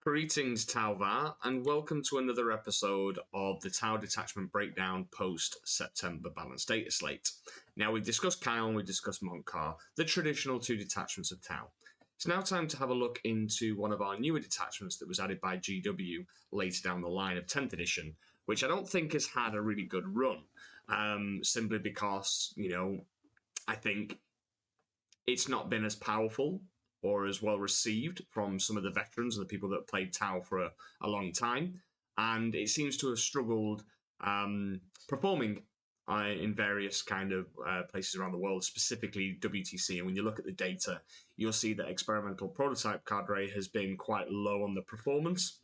Greetings, Tauvar, and welcome to another episode of the Tau Detachment Breakdown post-September Balance Dataslate. Now, we've discussed Kion, we've discussed Montcar, the traditional two detachments of Tau. It's now time to have a look into one of our newer detachments that was added by GW later down the line of 10th edition, which I don't think has had a really good run, simply because, I think it's not been as powerful or as well received from some of the veterans and the people that played Tau for a long time. And it seems to have struggled performing in various kind of places around the world, specifically WTC. And when you look at the data, you'll see that Experimental Prototype Cadre has been quite low on the performance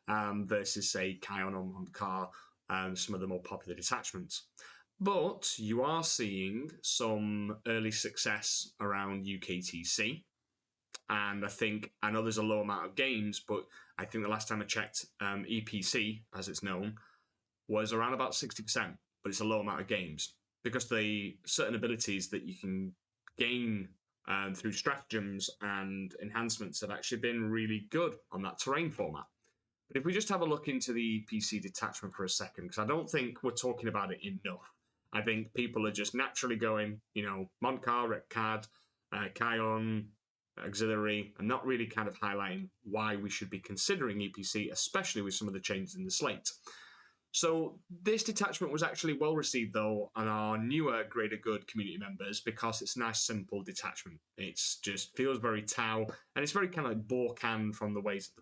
versus, say, Kion or Montcar, some of the more popular detachments. But you are seeing some early success around UKTC. And I know there's a low amount of games, but I think the last time I checked, EPC, as it's known, was around about 60%, but it's a low amount of games because the certain abilities that you can gain through stratagems and enhancements have actually been really good on that terrain format. But if we just have a look into the EPC detachment for a second, because I don't think we're talking about it enough. I think people are just naturally going, Montcar, Retcad, Kion, Auxiliary, and not really kind of highlighting why we should be considering EPC, especially with some of the changes in the slate. So this detachment was actually well received, though, on our newer Greater Good community members because it's a nice, simple detachment. It's just feels very Tau, and it's very kind of like Borkan from the ways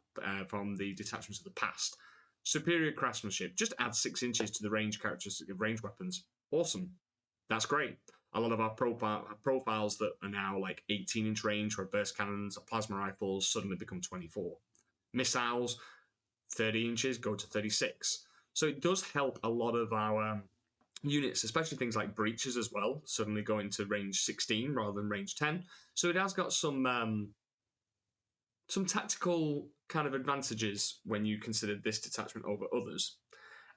from the detachments of the past. Superior craftsmanship. Just add 6 inches to the range characteristic of range weapons. Awesome. That's great. A lot of our profiles that are now like 18-inch range, where burst cannons or plasma rifles suddenly become 24. Missiles, 30 inches, go to 36. So it does help a lot of our units, especially things like breaches as well, suddenly going to range 16 rather than range 10. So it has got some tactical kind of advantages when you consider this detachment over others.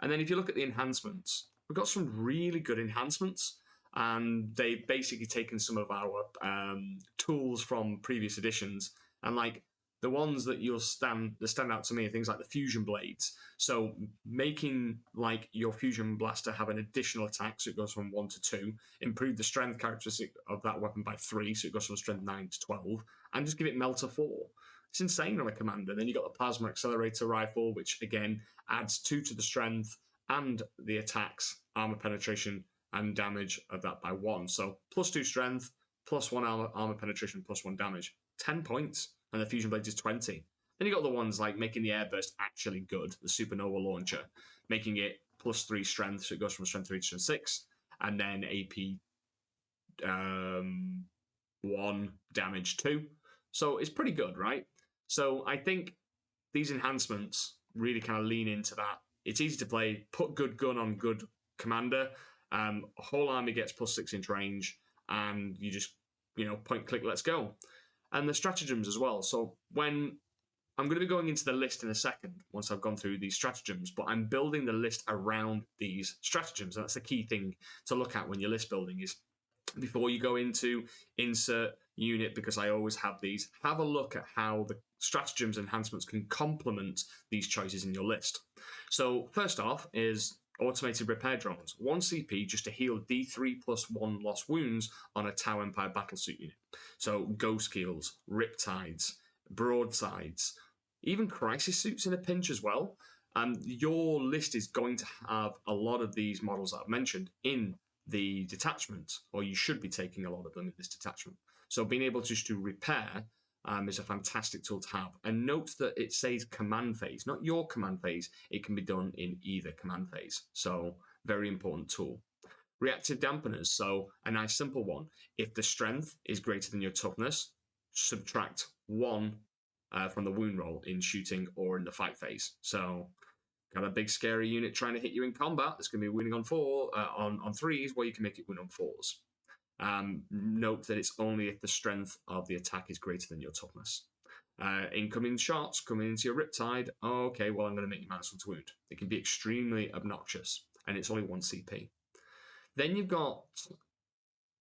And then if you look at the enhancements, we've got some really good enhancements. And they've basically taken some of our tools from previous editions, and like the ones that stand out to me are things like the fusion blades. So making like your fusion blaster have an additional attack, so it goes from 1 to 2, improve the strength characteristic of that weapon by 3, so it goes from strength 9 to 12, and just give it melter 4. It's insane on a commander. Then you got the plasma accelerator rifle, which again adds 2 to the strength and the attacks, armor penetration, and damage of that by 1. So plus 2 strength, plus 1 armor penetration, plus 1 damage. 10 points. And the fusion blades is 20. Then you got the ones like making the airburst actually good, the supernova launcher, making it plus 3 strength, so it goes from strength 3 to strength 6, and then AP 1, damage 2. So it's pretty good, right? So I think these enhancements really kind of lean into that. It's easy to play, put good gun on good commander. Whole army gets plus 6-inch range, and you just, point, click, let's go. And the stratagems as well. So when I'm going to be going into the list in a second, once I've gone through these stratagems, but I'm building the list around these stratagems. And that's the key thing to look at when you're list building is before you go into insert unit, because I always have these, have a look at how the stratagems enhancements can complement these choices in your list. So first off is automated repair drones. 1 CP just to heal D3 plus 1 lost wounds on a Tau Empire battlesuit unit. So ghost kills, riptides, broadsides, even crisis suits in a pinch as well. Your list is going to have a lot of these models that I've mentioned in the detachment, or you should be taking a lot of them in this detachment. So being able just to repair is a fantastic tool to have. And note that it says command phase, not your command phase. It can be done in either command phase. So very important tool. Reactive dampeners. So a nice simple one. If the strength is greater than your toughness, subtract 1 from the wound roll in shooting or in the fight phase. So got a big scary unit trying to hit you in combat that's going to be winning on 3s, well, you can make it win on 4s. Note that it's only if the strength of the attack is greater than your toughness. Incoming shots coming into your Riptide. Okay, well, I'm going to make you -1 to wound. It can be extremely obnoxious, and it's only 1 CP. Then you've got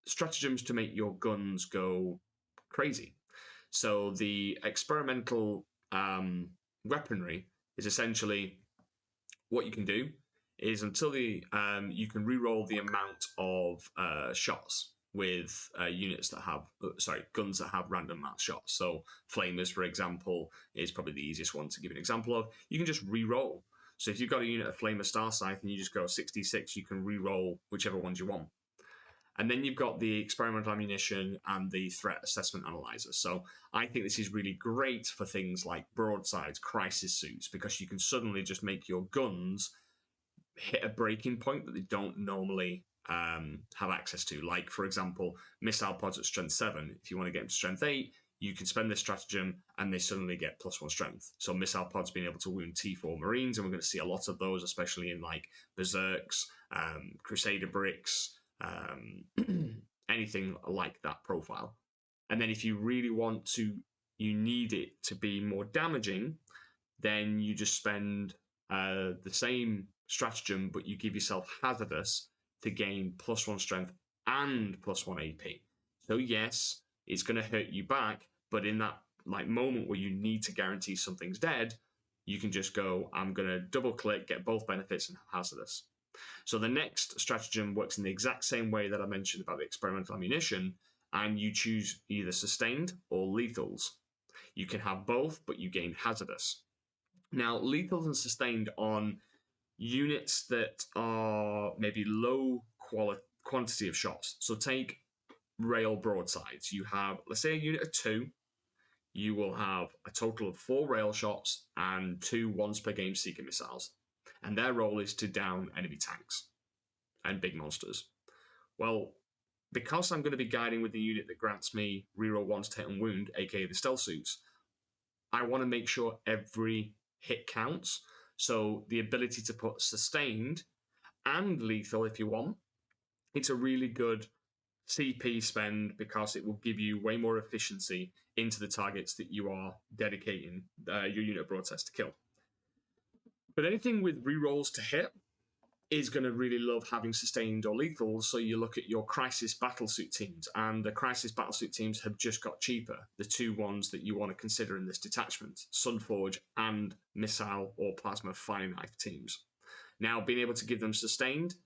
stratagems to make your guns go crazy. So the experimental weaponry is essentially what you can do is until the you can re-roll the amount of shots with units that have guns that have random mass shots. So flamers, for example, is probably the easiest one to give an example of. You can just re-roll. So if you've got a unit of Flamer Star Scythe and you just go 66, you can re-roll whichever ones you want. And then you've got the experimental ammunition and the threat assessment analyzer. So I think this is really great for things like broadsides, crisis suits, because you can suddenly just make your guns hit a breaking point that they don't normally have access to. Like, for example, missile pods at strength 7. If you want to get them to strength 8, you can spend this stratagem and they suddenly get +1 strength. So missile pods being able to wound T4 Marines, and we're going to see a lot of those, especially in like Berserks, Crusader Bricks, anything like that profile. And then if you really want to, you need it to be more damaging, then you just spend the same stratagem, but you give yourself hazardous to gain +1 strength and +1 AP. So yes, it's going to hurt you back, but in that like moment where you need to guarantee something's dead, you can just go, I'm going to double click, get both benefits and hazardous. So the next stratagem works in the exact same way that I mentioned about the experimental ammunition, and you choose either sustained or lethals. You can have both, but you gain hazardous. Now, lethals and sustained on units that are maybe low quantity of shots. So take rail broadsides. You have, let's say, a unit of 2. You will have a total of 4 rail shots and 2 once per game seeker missiles. And their role is to down enemy tanks and big monsters. Well, because I'm going to be guiding with the unit that grants me reroll 1s to hit and wound, aka the stealth suits, I want to make sure every hit counts. So the ability to put sustained and lethal if you want, it's a really good CP spend because it will give you way more efficiency into the targets that you are dedicating your unit of broadsides to kill. But anything with rerolls to hit is going to really love having sustained or lethal. So you look at your crisis battlesuit teams, and the crisis battlesuit teams have just got cheaper. The 2 ones that you want to consider in this detachment, Sunforge and missile or plasma fire knife teams. Now, being able to give them sustained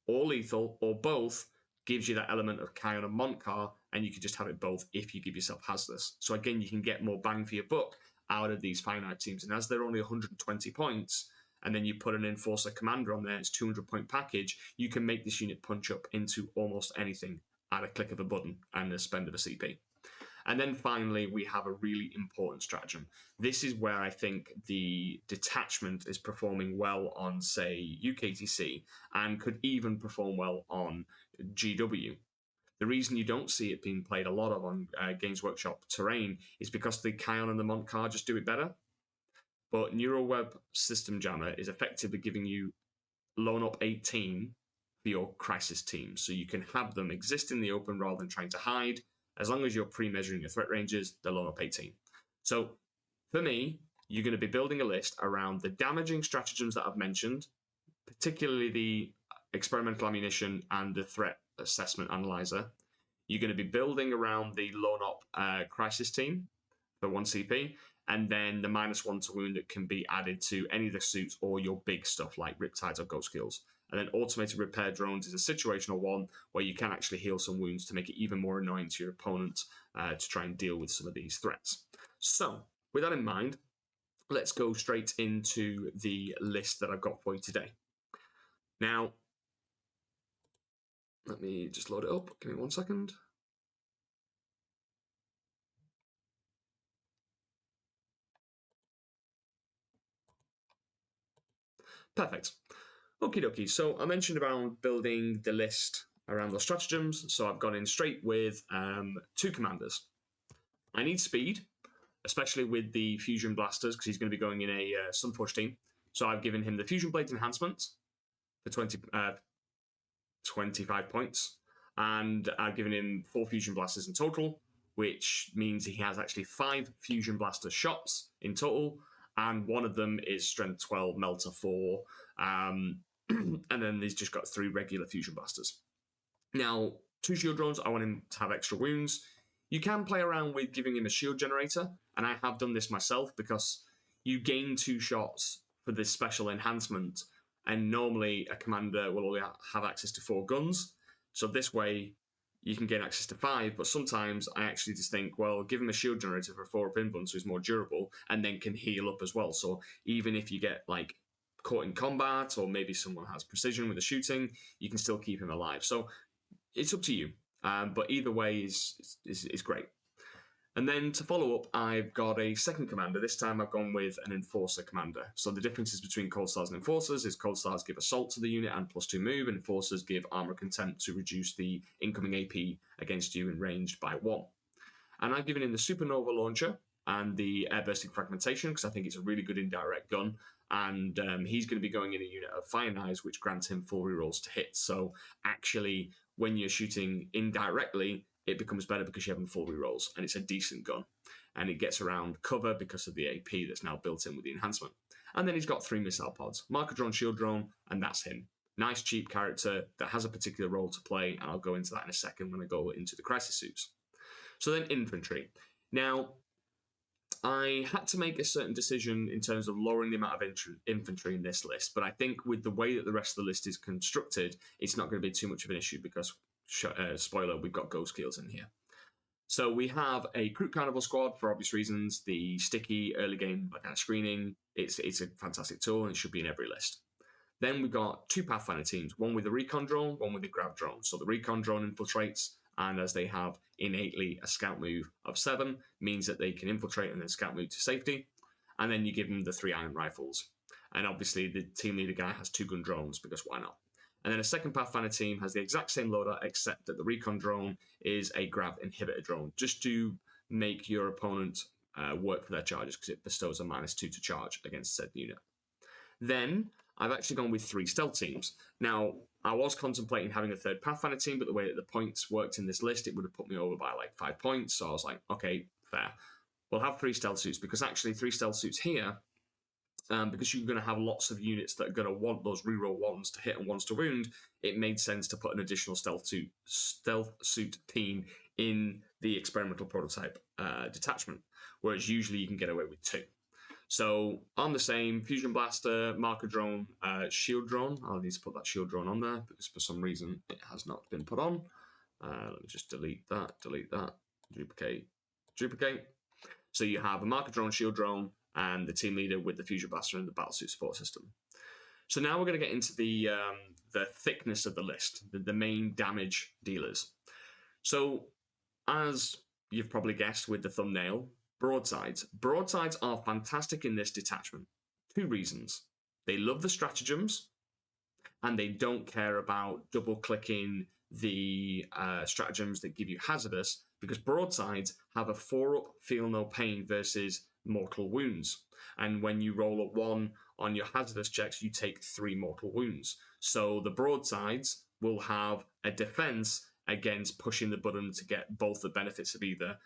or lethal or both gives you that element of Kion and Montcar, and you can just have it both if you give yourself hazardous. So again, you can get more bang for your buck out of these finite teams. And as they're only 120 points, and then you put an Enforcer Commander on there, it's 200-point package, you can make this unit punch up into almost anything at a click of a button and a spend of a CP. And then finally, we have a really important stratagem. This is where I think the detachment is performing well on, say, UKTC, and could even perform well on GW. The reason you don't see it being played a lot of on Games Workshop terrain is because the Kion and the Montcar just do it better. But NeuroWeb System Jammer is effectively giving you loan up 18 for your crisis team. So you can have them exist in the open rather than trying to hide. As long as you're pre-measuring your threat ranges, they'll loan up 18. So for me, you're going to be building a list around the damaging stratagems that I've mentioned, particularly the experimental ammunition and the threat assessment analyzer. You're going to be building around the loan up crisis team for 1 CP, and then the -1 to wound that can be added to any of the suits or your big stuff like Riptides or Ghost Kills. And then automated repair drones is a situational one where you can actually heal some wounds to make it even more annoying to your opponent to try and deal with some of these threats. So with that in mind, let's go straight into the list that I've got for you today. Now, let me just load it up. Give me 1 second. Perfect. Okie dokie. So I mentioned about building the list around those stratagems. So I've gone in straight with 2 commanders. I need speed, especially with the Fusion Blasters, because he's going to be going in a Sunforge team. So I've given him the Fusion Blades Enhancement for 25 points. And I've given him 4 Fusion Blasters in total, which means he has actually 5 Fusion Blaster shots in total. And one of them is Strength 12, Melter 4. And then he's just got 3 regular Fusion Blasters. Now, 2 shield drones, I want him to have extra wounds. You can play around with giving him a shield generator, and I have done this myself because you gain 2 shots for this special enhancement, and normally a commander will only have access to 4 guns. So this way, you can gain access to 5, but sometimes I actually just think, well, give him a shield generator for 4 up invuln so he's more durable, and then can heal up as well. So even if you get like caught in combat, or maybe someone has precision with the shooting, you can still keep him alive. So it's up to you, but either way is great. And then to follow up, I've got a second commander. This time I've gone with an Enforcer commander. So the differences between Cold Stars and Enforcers is Cold Stars give Assault to the unit and +2 move, and Enforcers give Armor Contempt to reduce the incoming AP against you in ranged by 1. And I've given in the Supernova Launcher and the Airbursting Fragmentation because I think it's a really good indirect gun. And he's going to be going in a unit of Fire Knives, which grants him 4 rerolls to hit. So actually, when you're shooting indirectly, it becomes better because you have 4 rerolls, and it's a decent gun. And it gets around cover because of the AP that's now built in with the enhancement. And then he's got 3 missile pods, Marker Drone, Shield Drone, and that's him. Nice, cheap character that has a particular role to play, and I'll go into that in a second when I go into the Crisis Suits. So then infantry. Now, I had to make a certain decision in terms of lowering the amount of infantry in this list, but I think with the way that the rest of the list is constructed, it's not going to be too much of an issue because, spoiler, we've got Ghost Keels in here. So we have a Croup Carnival squad for obvious reasons. The sticky early game kind of screening, it's a fantastic tool and it should be in every list. Then we've got 2 Pathfinder teams, one with a recon drone, one with a grav drone. So the recon drone infiltrates, and as they have innately a scout move of 7, means that they can infiltrate and then scout move to safety. And then you give them the 3 iron rifles. And obviously the team leader guy has 2 gun drones because why not? And then a second Pathfinder team has the exact same loader, except that the recon drone is a grav inhibitor drone, just to make your opponent work for their charges, because it bestows a -2 to charge against said unit. Then I've actually gone with 3 stealth teams. Now, I was contemplating having a third Pathfinder team, but the way that the points worked in this list, it would have put me over by like 5 points. So I was like, okay, fair. We'll have 3 stealth suits, because actually 3 stealth suits here, because you're going to have lots of units that are going to want those reroll 1s to hit and 1s to wound, it made sense to put an additional stealth suit team in the Experimental Prototype Detachment, whereas usually you can get away with 2. So on the same Fusion Blaster, Marker Drone, Shield Drone. I'll need to put that Shield Drone on there because for some reason it has not been put on. Let me just delete that, duplicate. So you have a Marker Drone, Shield Drone, and the team leader with the Fusion Blaster and the Battlesuit support system. So now we're going to get into the thickness of the list, the main damage dealers. So as you've probably guessed with the thumbnail, broadsides. Broadsides are fantastic in this detachment. 2 reasons. They love the stratagems, and they don't care about double-clicking the stratagems that give you hazardous, because broadsides have a 4-up feel no pain versus mortal wounds. And when you roll a 1 on your hazardous checks, you take 3 mortal wounds. So the broadsides will have a defense against pushing the button to get both the benefits of either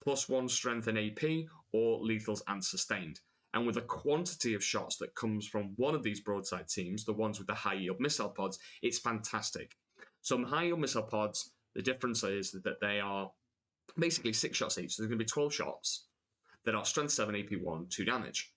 +1 strength and AP, or lethals and sustained. And with a quantity of shots that comes from one of these broadside teams, the ones with the high yield missile pods, it's fantastic. Some high yield missile pods, the difference is that they are basically 6 shots each. So there's going to be 12 shots that are strength 7, AP 1, 2 damage.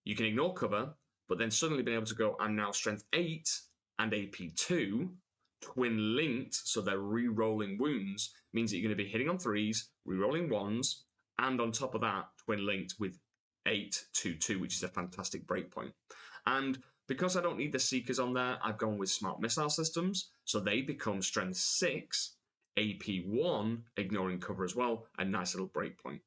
You can ignore cover, but then suddenly being able to go, I'm now strength 8 and AP 2, twin linked, so they're re-rolling wounds, means that you're going to be hitting on 3s, re-rolling 1s, and on top of that, twin linked with 8, 2, 2, which is a fantastic breakpoint. And because I don't need the Seekers on there, I've gone with Smart Missile Systems, so they become strength 6, AP 1, ignoring cover as well, a nice little breakpoint.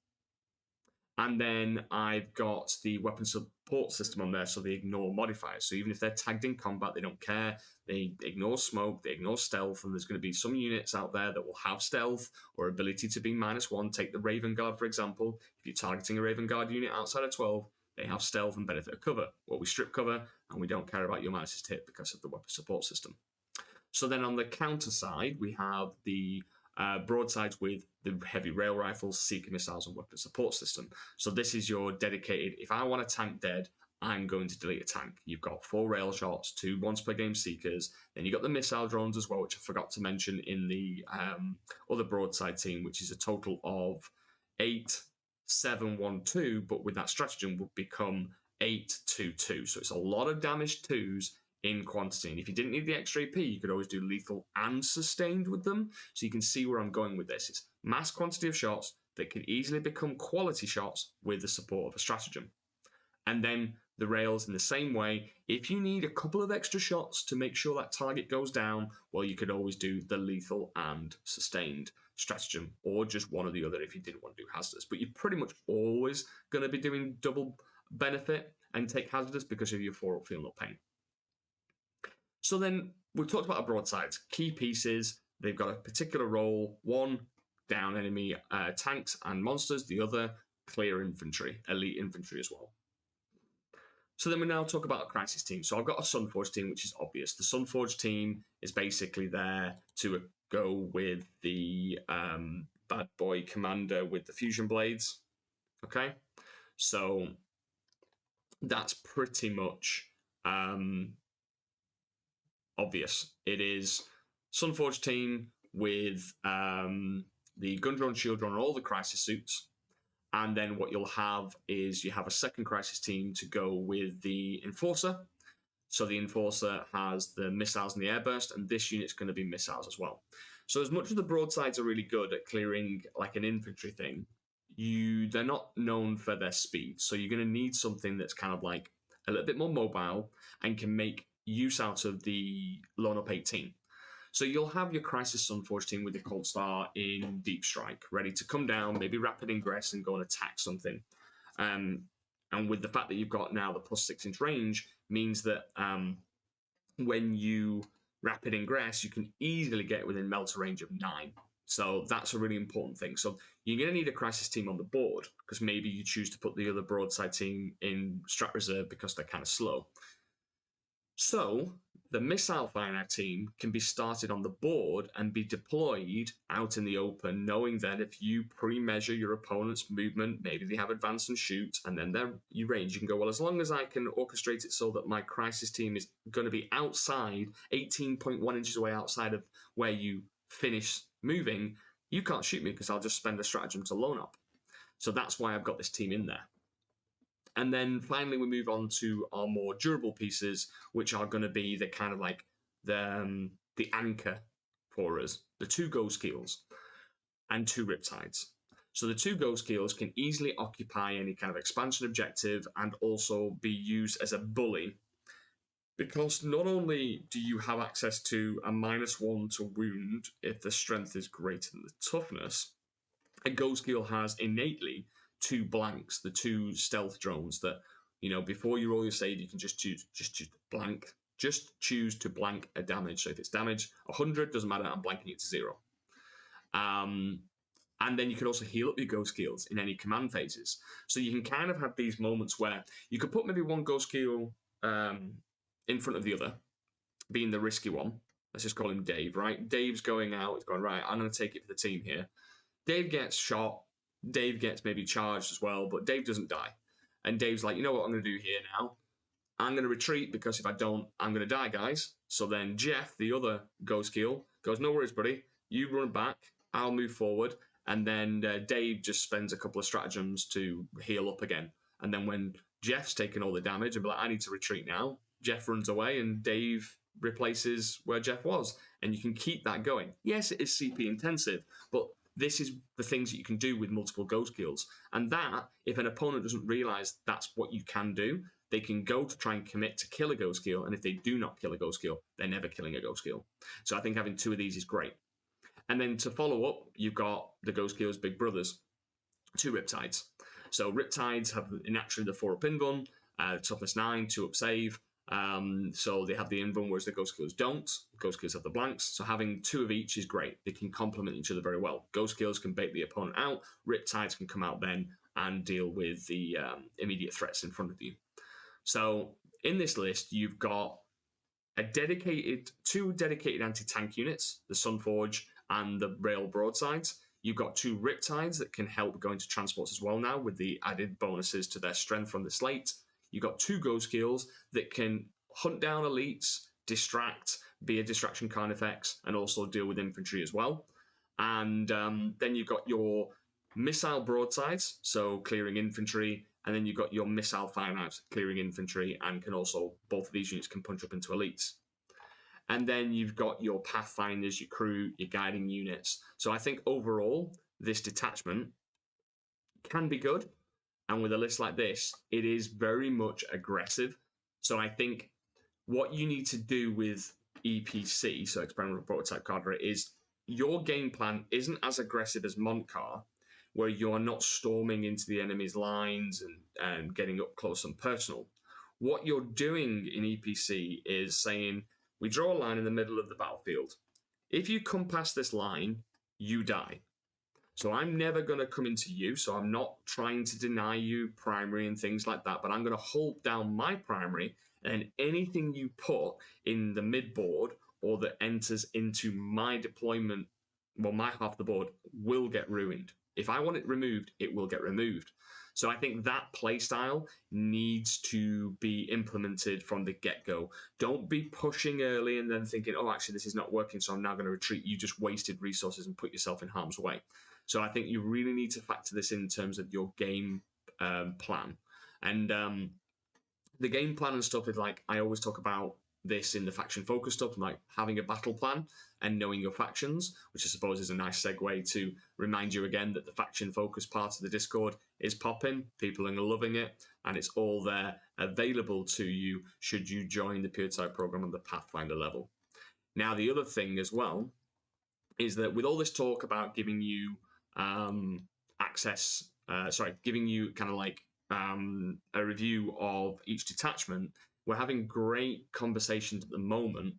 And then I've got the weapon support system on there, so they ignore modifiers. So even if they're tagged in combat, they don't care. They ignore smoke, they ignore stealth, and there's going to be some units out there that will have stealth or ability to be -1. Take the Raven Guard, for example. If you're targeting a Raven Guard unit outside of 12, they have stealth and benefit of cover. Well, we strip cover, and we don't care about your minuses to hit because of the weapon support system. So then on the counter side, we have the broadsides with the heavy rail rifles, seeker missiles, and weapon support system. So this is your dedicated, if I want a tank dead, I'm going to delete a tank. You've got 4 rail shots, 2 once per game seekers, then you've got the missile drones as well, which I forgot to mention in the other broadside team, which is a total of 8, 7-1-2, but with that stratagem would become 8-2-2. So it's a lot of damage twos in quantity. And if you didn't need the extra AP, you could always do lethal and sustained with them. So you can see where I'm going with this. It's mass quantity of shots that can easily become quality shots with the support of a stratagem. And then the rails in the same way. If you need a couple of extra shots to make sure that target goes down, well, you could always do the lethal and sustained stratagem, or just one or the other if you didn't want to do hazardous. But you're pretty much always going to be doing double benefit and take hazardous because of your 4-up feel no pain. So then we've talked about our broadsides. Key pieces, they've got a particular role. One, down enemy tanks and monsters. The other, clear infantry, elite infantry as well. So then we now talk about a crisis team. So I've got a Sunforge team, which is obvious. The Sunforge team is basically there to go with the bad boy commander with the fusion blades. Okay, so that's pretty much obvious. It is Sunforge team with the gun drone, shield drone, and all the crisis suits. And then what you'll have is you have a second crisis team to go with the Enforcer. So the Enforcer has the missiles and the airburst, and this unit's going to be missiles as well. So as much as the broadsides are really good at clearing like an infantry thing, they're not known for their speed. So you're going to need something that's kind of like a little bit more mobile and can make use out of the Lone Up 18. So you'll have your Crisis Sunforge team with the Cold Star in Deep Strike, ready to come down, maybe rapid ingress and go and attack something. And with the fact that you've got now the plus 6-inch range, means that when you rapid ingress, you can easily get within melter range of 9. So that's a really important thing. So you're going to need a crisis team on the board, because maybe you choose to put the other broadside team in strat reserve because they're kind of slow. So the missile fire team can be started on the board and be deployed out in the open, knowing that if you pre-measure your opponent's movement, maybe they have advance and shoot, and then you range, you can go, well, as long as I can orchestrate it so that my crisis team is going to be outside, 18.1 inches away outside of where you finish moving, you can't shoot me because I'll just spend a stratagem to Lone Up. So that's why I've got this team in there. And then finally, we move on to our more durable pieces, which are going to be the kind of like the anchor for us, the 2 Ghost Keels and 2 Riptides. So the 2 Ghost Keels can easily occupy any kind of expansion objective and also be used as a bully, because not only do you have access to a -1 to wound if the strength is greater than the toughness, a Ghost Keel has innately 2 blanks, the 2 stealth drones that, before you roll your save, you can just choose to blank a damage. So if it's damage 100, doesn't matter, I'm blanking it to 0. And then you can also heal up your Ghost Keels in any command phases. So you can kind of have these moments where you could put maybe one Ghost Keel in front of the other, being the risky one. Let's just call him Dave, right? Dave's going out, he's going, right, I'm going to take it for the team here. Dave gets shot. Dave gets maybe charged as well, but Dave doesn't die. And Dave's like, you know what I'm going to do here now? I'm going to retreat, because if I don't, I'm going to die, guys. So then Jeff, the other Ghost Keel, goes, no worries, buddy. You run back. I'll move forward. And then Dave just spends a couple of stratagems to heal up again. And then when Jeff's taken all the damage and be like, I need to retreat now, Jeff runs away and Dave replaces where Jeff was. And you can keep that going. Yes, it is CP intensive, but this is the things that you can do with multiple Ghost Keels. And that, if an opponent doesn't realize that's what you can do, they can go to try and commit to kill a Ghost Keel. And if they do not kill a Ghost Keel, they're never killing a Ghost Keel. So I think having 2 of these is great. And then to follow up, you've got the Ghost Keel's big brothers, 2 Riptides. So Riptides have naturally the 4-up invuln, toughness 9, 2-up save. So they have the invuln, whereas the Ghost Keels don't. Ghost Keels have the blanks. So having 2 of each is great. They can complement each other very well. Ghost Keels can bait the opponent out. Riptides can come out then and deal with the immediate threats in front of you. So in this list, you've got two dedicated anti-tank units, the Sunforge and the Rail Broadsides. You've got 2 Riptides that can help go into transports as well now, with the added bonuses to their strength from the Slate. You've got 2 Ghost Keels that can hunt down elites, distract, be a distraction carnifex, and also deal with infantry as well. And then you've got your missile broadsides, so clearing infantry, and then you've got your missile fire knives, clearing infantry, and can also, both of these units can punch up into elites. And then you've got your Pathfinders, your crew, your guiding units. So I think overall, this detachment can be good. And with a list like this, it is very much aggressive. So I think what you need to do with EPC, so Experimental Prototype Cadre, is your game plan isn't as aggressive as Montcar, where you are not storming into the enemy's lines and getting up close and personal. What you're doing in EPC is saying, we draw a line in the middle of the battlefield. If you come past this line, you die. So I'm never going to come into you, so I'm not trying to deny you primary and things like that, but I'm going to hold down my primary, and anything you put in the mid-board or that enters into my deployment, well, my half of the board, will get ruined. If I want it removed, it will get removed. So I think that playstyle needs to be implemented from the get-go. Don't be pushing early and then thinking, oh, actually, this is not working, so I'm now going to retreat. You just wasted resources and put yourself in harm's way. So I think you really need to factor this in terms of your game plan. And the game plan and stuff is like, I always talk about this in the faction focus stuff, like having a battle plan and knowing your factions, which I suppose is a nice segue to remind you again that the faction focus part of the Discord is popping. People are loving it, and it's all there available to you should you join the Puretide program on the Pathfinder level. Now, the other thing as well is that with all this talk about giving you giving you kind of like a review of each detachment, we're having great conversations at the moment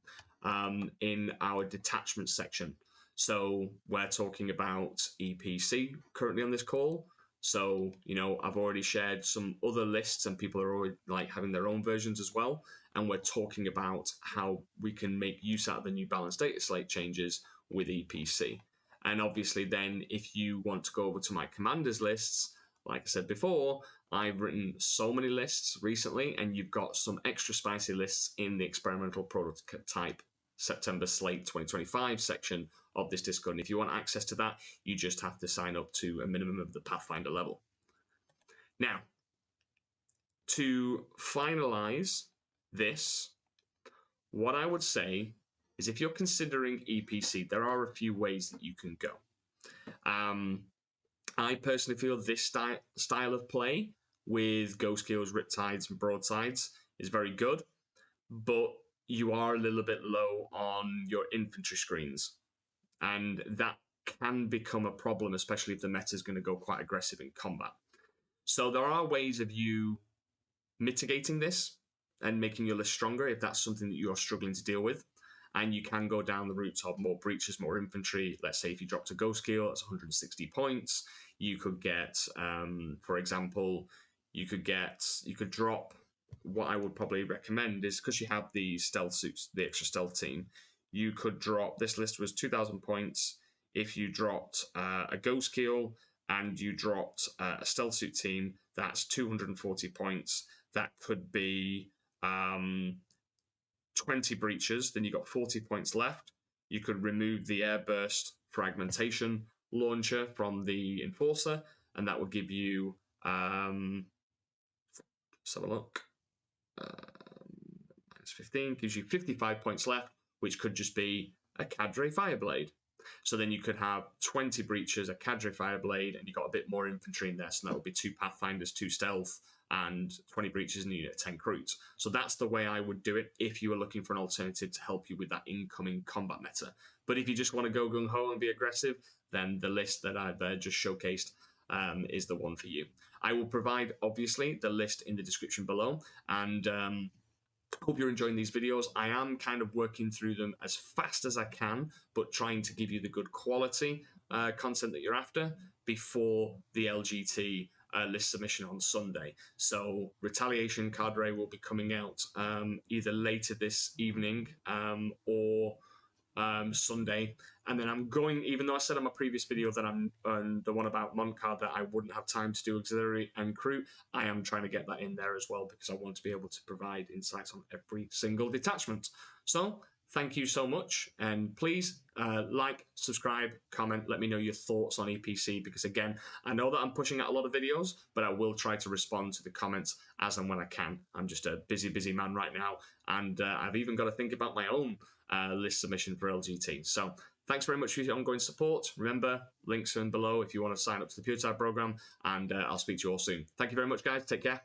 in our detachment section. So we're talking about EPC currently on this call. So, you know, I've already shared some other lists and people are already like having their own versions as well. And we're talking about how we can make use out of the new Balance Dataslate changes with EPC. And obviously then if you want to go over to my commanders lists, like I said before, I've written so many lists recently, and you've got some extra spicy lists in the Experimental Prototype September Slate 2025 section of this Discord. And if you want access to that, you just have to sign up to a minimum of the Pathfinder level. Now, to finalize this, what I would say is if you're considering EPC, there are a few ways that you can go. I personally feel this style of play with Ghost Kills, Riptides, and Broadsides is very good, but you are a little bit low on your infantry screens, and that can become a problem, especially if the meta is going to go quite aggressive in combat. So there are ways of you mitigating this and making your list stronger if that's something that you're struggling to deal with. And you can go down the route of more breaches, more infantry. Let's say if you dropped a Ghost Kill, that's 160 points. You could get, for example, you could drop, what I would probably recommend is, because you have the stealth suits, the extra stealth team, you could drop, this list was 2,000 points. If you dropped a Ghost Kill and you dropped a stealth suit team, that's 240 points. That could be 20 breaches, then you got 40 points left. You could remove the airburst fragmentation launcher from the enforcer, and that would give you let's have a look. Minus 15 gives you 55 points left, which could just be a Cadre Fireblade. So then you could have 20 breaches, a Cadre Fireblade, and you got a bit more infantry in there. So that would be 2 Pathfinders, 2 stealth, and 20 breaches and you get 10 crews. So that's the way I would do it if you were looking for an alternative to help you with that incoming combat meta. But if you just want to go gung-ho and be aggressive, then the list that I've just showcased is the one for you. I will provide, obviously, the list in the description below, and hope you're enjoying these videos. I am kind of working through them as fast as I can, but trying to give you the good quality content that you're after before the LGT list submission on Sunday. So Retaliation Cadre will be coming out either later this evening or Sunday. And then I'm going, even though I said on my previous video that I'm the one about Montcard that I wouldn't have time to do auxiliary and crew, I am trying to get that in there as well because I want to be able to provide insights on every single detachment. So thank you so much. And please like, subscribe, comment, let me know your thoughts on EPC, because again, I know that I'm pushing out a lot of videos, but I will try to respond to the comments as and when I can. I'm just a busy man right now, and I've even got to think about my own list submission for LGT. So thanks very much for your ongoing support. Remember, links are in below if you want to sign up to the Puretide program, and I'll speak to you all soon. Thank you very much, guys. Take care.